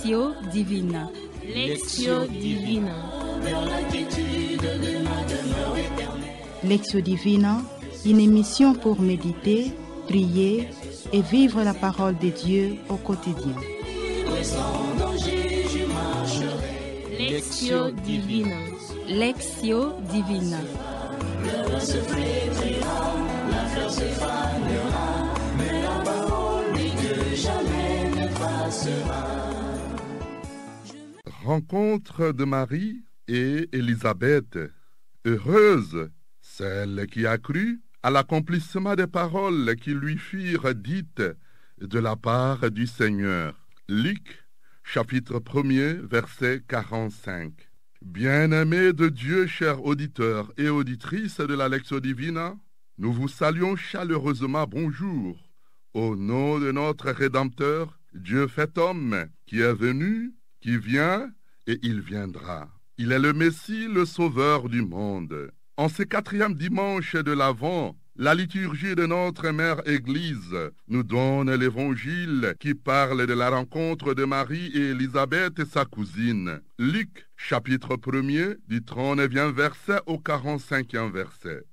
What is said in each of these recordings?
Lectio Divina. Lectio Divina. Lectio Divina, une émission pour méditer, prier et vivre la parole de Dieu au quotidien. Lectio Divina. Lectio Divina. Rencontre de Marie et Élisabeth. Heureuse celle qui a cru à l'accomplissement des paroles qui lui furent dites de la part du Seigneur. Luc, chapitre 1er, verset 45. Bien-aimés de Dieu, chers auditeurs et auditrices de la Lectio Divina, nous vous saluons chaleureusement bonjour. Au nom de notre Rédempteur, Dieu fait homme, qui est venu, qui vient et il viendra. Il est le Messie, le Sauveur du monde. En ce 4e dimanche de l'Avent, la liturgie de notre Mère Église nous donne l'évangile qui parle de la rencontre de Marie et Élisabeth, sa cousine. Luc, chapitre 1er, du 39e verset au 45e verset.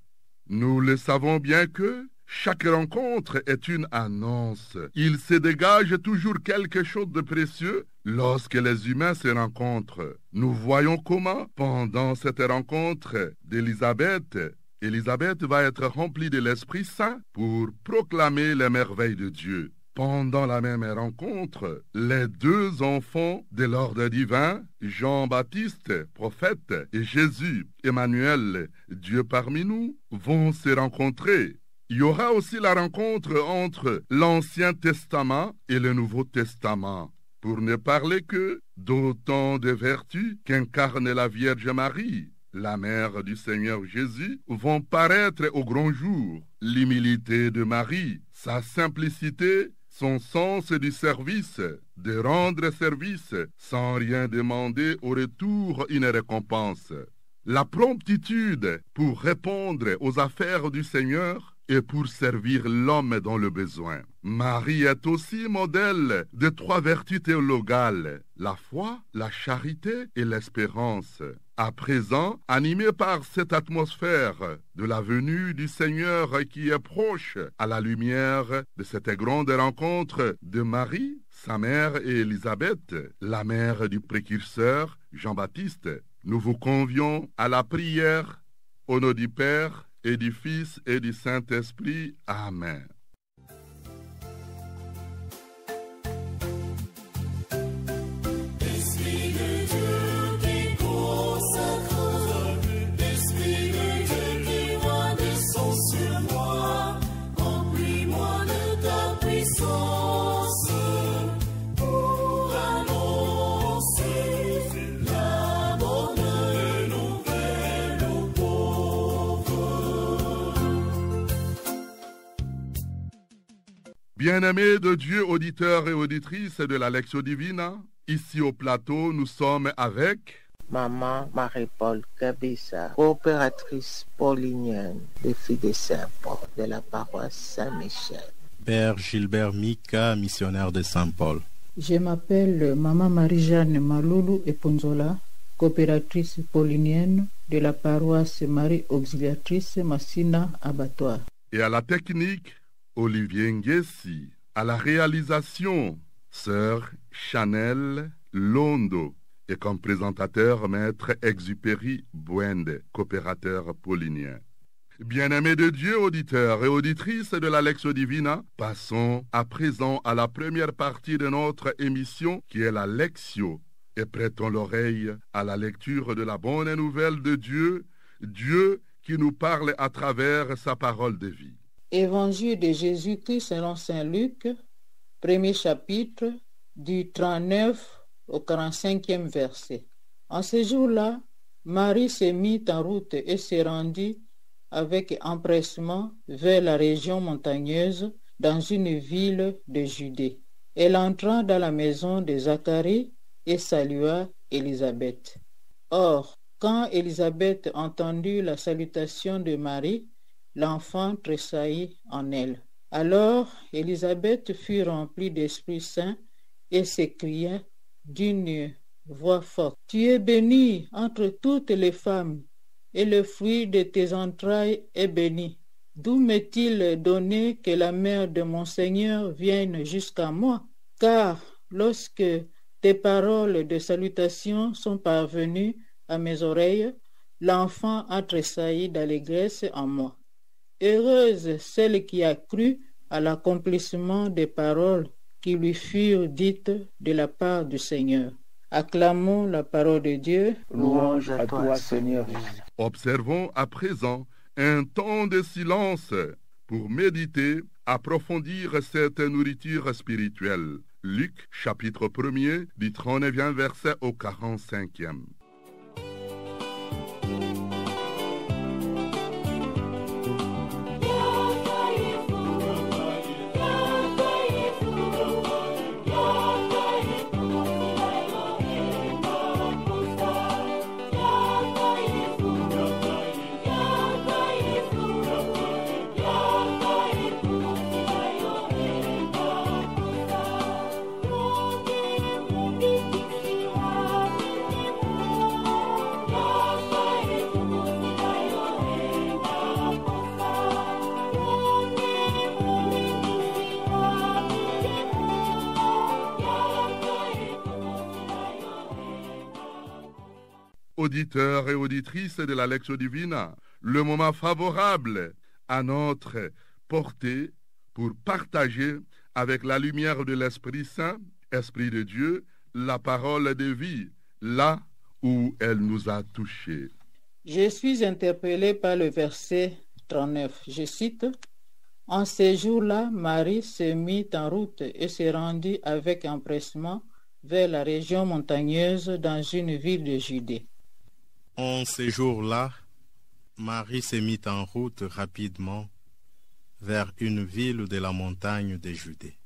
Nous le savons bien que chaque rencontre est une annonce. Il se dégage toujours quelque chose de précieux lorsque les humains se rencontrent. Nous voyons comment, pendant cette rencontre d'Élisabeth, Élisabeth va être remplie de l'Esprit Saint pour proclamer les merveilles de Dieu. Pendant la même rencontre, les 2 enfants de l'ordre divin, Jean-Baptiste, prophète, et Jésus, Emmanuel, Dieu parmi nous, vont se rencontrer. Il y aura aussi la rencontre entre l'Ancien Testament et le Nouveau Testament, pour ne parler que d'autant de vertus qu'incarne la Vierge Marie, la mère du Seigneur Jésus, vont paraître au grand jour. L'humilité de Marie, sa simplicité, son sens du service, de rendre service sans rien demander au retour une récompense. La promptitude pour répondre aux affaires du Seigneur et pour servir l'homme dans le besoin. Marie est aussi modèle de 3 vertus théologales, la foi, la charité et l'espérance. À présent, animée par cette atmosphère de la venue du Seigneur qui est proche à la lumière de cette grande rencontre de Marie, sa mère et Élisabeth, la mère du précurseur Jean-Baptiste, nous vous convions à la prière au nom du Père et du Fils et du Saint-Esprit. Amen. Bien-aimés de Dieu, auditeurs et auditrices de la Lectio Divina, ici au plateau, nous sommes avec Maman Marie-Paul Kabissa, coopératrice paulinienne des Filles de Saint-Paul de la paroisse Saint-Michel. Père Gilbert Mika, missionnaire de Saint-Paul. Je m'appelle Maman Marie-Jeanne Maloulou Eponzola, coopératrice paulinienne de la paroisse Marie Auxiliatrice Massina Abattoir. Et à la technique, Olivier Nguessi. À la réalisation, Sœur Chanel Londo. Et comme présentateur, Maître Exupéry Bouende, coopérateur paulinien. Bien-aimés de Dieu, auditeurs et auditrices de la Lectio Divina, passons à présent à la première partie de notre émission qui est la Lectio. Et prêtons l'oreille à la lecture de la bonne nouvelle de Dieu, Dieu qui nous parle à travers sa parole de vie. Évangile de Jésus-Christ selon saint Luc, premier chapitre, du 39 au 45e verset. En ce jour-là, Marie se mit en route et se rendit avec empressement vers la région montagneuse dans une ville de Judée. Elle entra dans la maison de Zacharie et salua Élisabeth. Or, quand Élisabeth entendit la salutation de Marie, l'enfant tressaillit en elle. Alors Élisabeth fut remplie d'Esprit Saint et s'écria d'une voix forte. Tu es bénie entre toutes les femmes, et le fruit de tes entrailles est béni. D'où m'est-il donné que la mère de mon Seigneur vienne jusqu'à moi? Car lorsque tes paroles de salutation sont parvenues à mes oreilles, l'enfant a tressailli d'allégresse en moi. Heureuse celle qui a cru à l'accomplissement des paroles qui lui furent dites de la part du Seigneur. Acclamons la parole de Dieu. Louange à toi, Seigneur Jésus. Observons à présent un temps de silence pour méditer, approfondir cette nourriture spirituelle. Luc, chapitre 1er, du 39e verset au 45e. Auditeurs et auditrices de la Lectio Divina, le moment favorable à notre portée pour partager avec la lumière de l'Esprit Saint, Esprit de Dieu, la parole de vie, là où elle nous a touchés. Je suis interpellé par le verset 39. Je cite: « En ces jours-là, Marie se mit en route et se rendit avec empressement vers la région montagneuse dans une ville de Judée. » En ces jours-là, Marie se mit en route rapidement vers une ville de la montagne de Judée.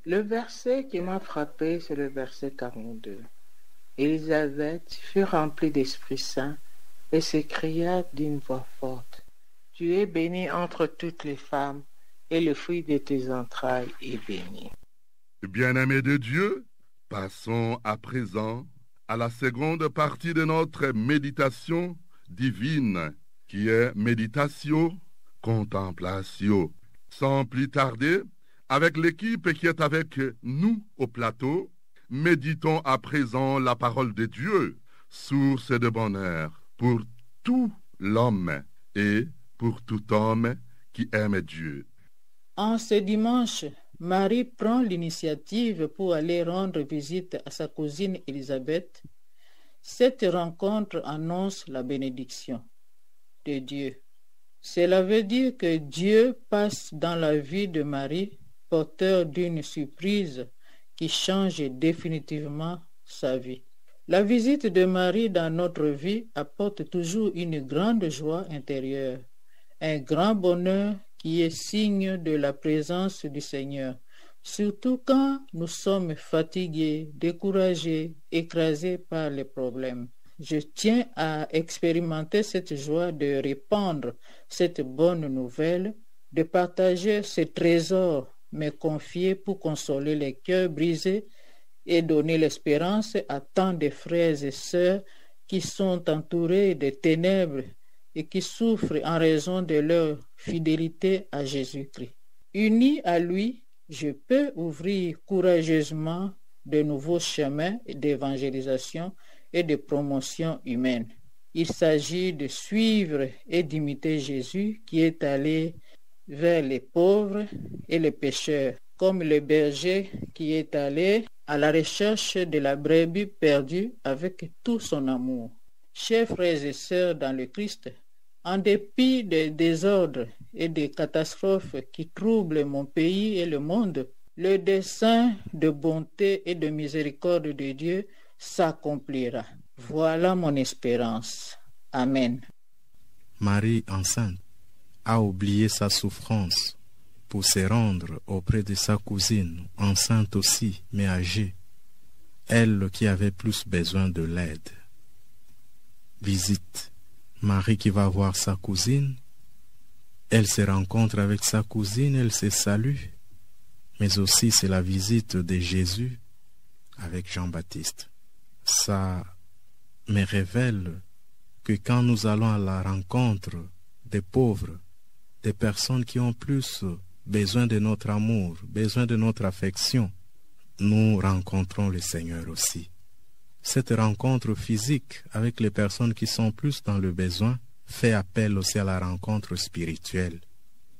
Le verset qui m'a frappé, c'est le verset 42. Élisabeth fut remplie d'Esprit Saint et s'écria d'une voix forte: « Tu es bénie entre toutes les femmes, et le fruit de tes entrailles est béni. » Bien-aimés de Dieu, passons à présent à la seconde partie de notre méditation divine, qui est méditatio contemplatio. Sans plus tarder, avec l'équipe qui est avec nous au plateau, méditons à présent la parole de Dieu, source de bonheur pour tout l'homme et pour tout homme qui aime Dieu. En ce dimanche, Marie prend l'initiative pour aller rendre visite à sa cousine Élisabeth. Cette rencontre annonce la bénédiction de Dieu. Cela veut dire que Dieu passe dans la vie de Marie, porteur d'une surprise qui change définitivement sa vie. La visite de Marie dans notre vie apporte toujours une grande joie intérieure, un grand bonheur qui est signe de la présence du Seigneur, surtout quand nous sommes fatigués, découragés, écrasés par les problèmes. Je tiens à expérimenter cette joie de répandre cette bonne nouvelle, de partager ce trésor me confié pour consoler les cœurs brisés et donner l'espérance à tant de frères et sœurs qui sont entourés de ténèbres et qui souffrent en raison de leur fidélité à Jésus-Christ. Unis à lui, je peux ouvrir courageusement de nouveaux chemins d'évangélisation et de promotion humaine. Il s'agit de suivre et d'imiter Jésus qui est allé vers les pauvres et les pécheurs, comme le berger qui est allé à la recherche de la brebis perdue avec tout son amour. Chers frères et sœurs dans le Christ, en dépit des désordres et des catastrophes qui troublent mon pays et le monde, le dessein de bonté et de miséricorde de Dieu s'accomplira. Voilà mon espérance. Amen. Marie enceinte a oublié sa souffrance pour se rendre auprès de sa cousine, enceinte aussi, mais âgée, elle qui avait plus besoin de l'aide. Visite. Marie qui va voir sa cousine, elle se rencontre avec sa cousine, elle se salue, mais aussi c'est la visite de Jésus avec Jean-Baptiste. Ça me révèle que quand nous allons à la rencontre des pauvres, des personnes qui ont plus besoin de notre amour, besoin de notre affection, nous rencontrons le Seigneur aussi. Cette rencontre physique avec les personnes qui sont plus dans le besoin fait appel aussi à la rencontre spirituelle,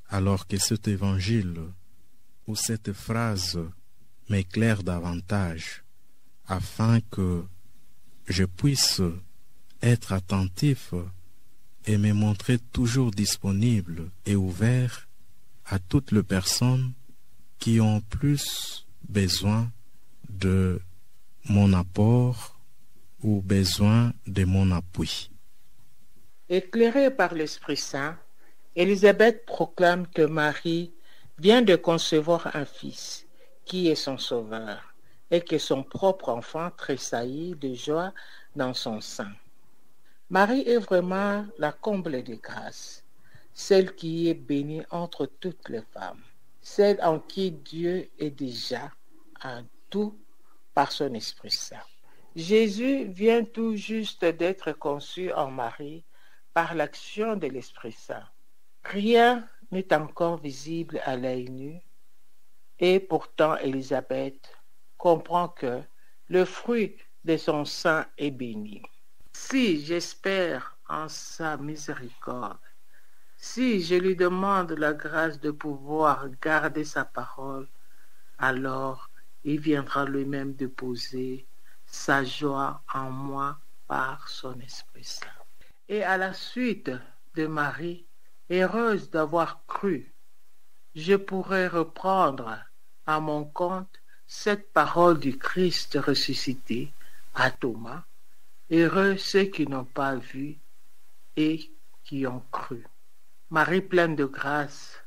alors que cet évangile ou cette phrase m'éclaire davantage afin que je puisse être attentif et me montrer toujours disponible et ouvert à toutes les personnes qui ont plus besoin de mon apport ou besoin de mon appui. Éclairée par l'Esprit Saint, Élisabeth proclame que Marie vient de concevoir un fils qui est son sauveur et que son propre enfant tressaillit de joie dans son sein. Marie est vraiment la comble des grâces, celle qui est bénie entre toutes les femmes, celle en qui Dieu est déjà en tout par son Esprit Saint. Jésus vient tout juste d'être conçu en Marie par l'action de l'Esprit Saint. Rien n'est encore visible à l'œil nu, et pourtant Élisabeth comprend que le fruit de son sein est béni. Si j'espère en sa miséricorde, si je lui demande la grâce de pouvoir garder sa parole, alors il viendra lui-même déposer sa joie en moi par son Esprit Saint. Et à la suite de Marie, heureuse d'avoir cru, je pourrais reprendre à mon compte cette parole du Christ ressuscité à Thomas. Heureux ceux qui n'ont pas vu et qui ont cru. Marie pleine de grâce,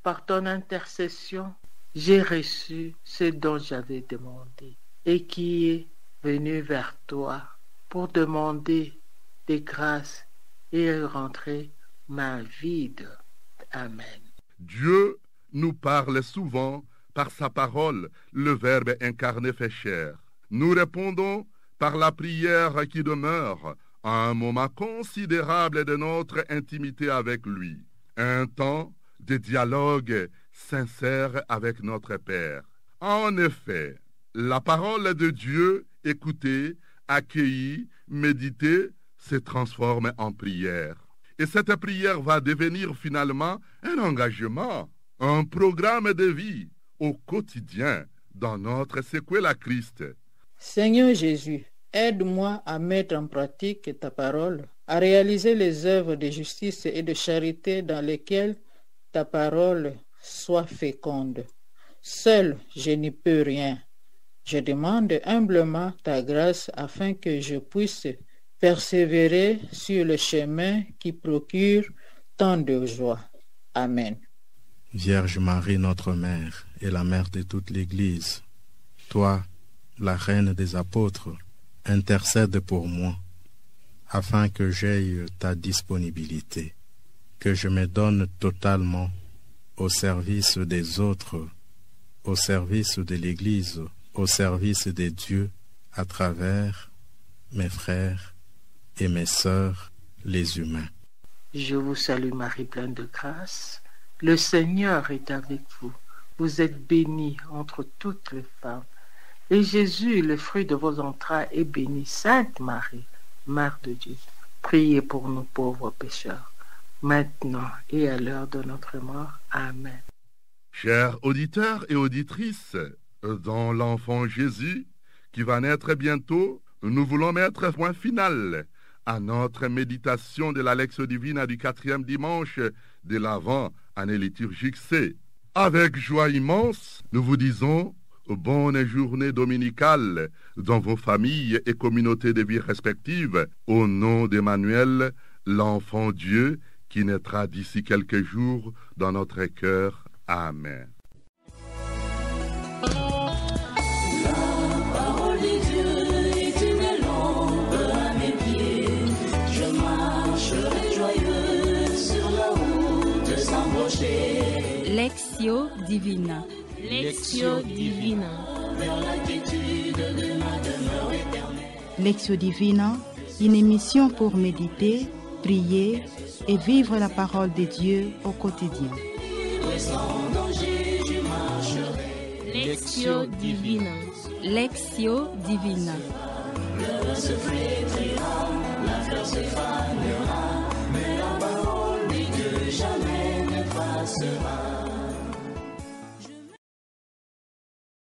par ton intercession, j'ai reçu ce dont j'avais demandé et qui est venu vers toi pour demander des grâces et rentrer main vide. Amen. Dieu nous parle souvent par sa parole, le Verbe incarné fait chair. Nous répondons par la prière qui demeure à un moment considérable de notre intimité avec lui, un temps de dialogue sincère avec notre Père. En effet, la parole de Dieu, écoutée, accueillie, méditée, se transforme en prière. Et cette prière va devenir finalement un engagement, un programme de vie au quotidien dans notre séquelle à Christ. Seigneur Jésus, aide-moi à mettre en pratique ta parole, à réaliser les œuvres de justice et de charité dans lesquelles ta parole soit féconde. Seul, je n'y peux rien. Je demande humblement ta grâce afin que je puisse persévérer sur le chemin qui procure tant de joie. Amen. Vierge Marie, notre Mère et la Mère de toute l'Église, toi, la Reine des apôtres, intercède pour moi, afin que j'aie ta disponibilité, que je me donne totalement au service des autres, au service de l'Église, au service de Dieu, à travers mes frères et mes sœurs, les humains. Je vous salue Marie pleine de grâce. Le Seigneur est avec vous. Vous êtes bénie entre toutes les femmes. Et Jésus, le fruit de vos entrailles, est béni. Sainte Marie, Mère de Dieu, priez pour nous pauvres pécheurs, maintenant et à l'heure de notre mort. Amen. Chers auditeurs et auditrices, dans l'enfant Jésus, qui va naître bientôt, nous voulons mettre point final à notre méditation de la Lectio Divina du 4e dimanche de l'Avent, année liturgique C. Avec joie immense, nous vous disons bonne journée dominicale dans vos familles et communautés de vie respectives, au nom d'Emmanuel, l'enfant Dieu, qui naîtra d'ici quelques jours dans notre cœur. Amen. Lectio Divina. Lectio Divina. Lectio Divina, une émission pour méditer, prier et vivre la parole de Dieu au quotidien. Lectio Divina. Lectio Divina. Le secret triomphant, la fleur se fera.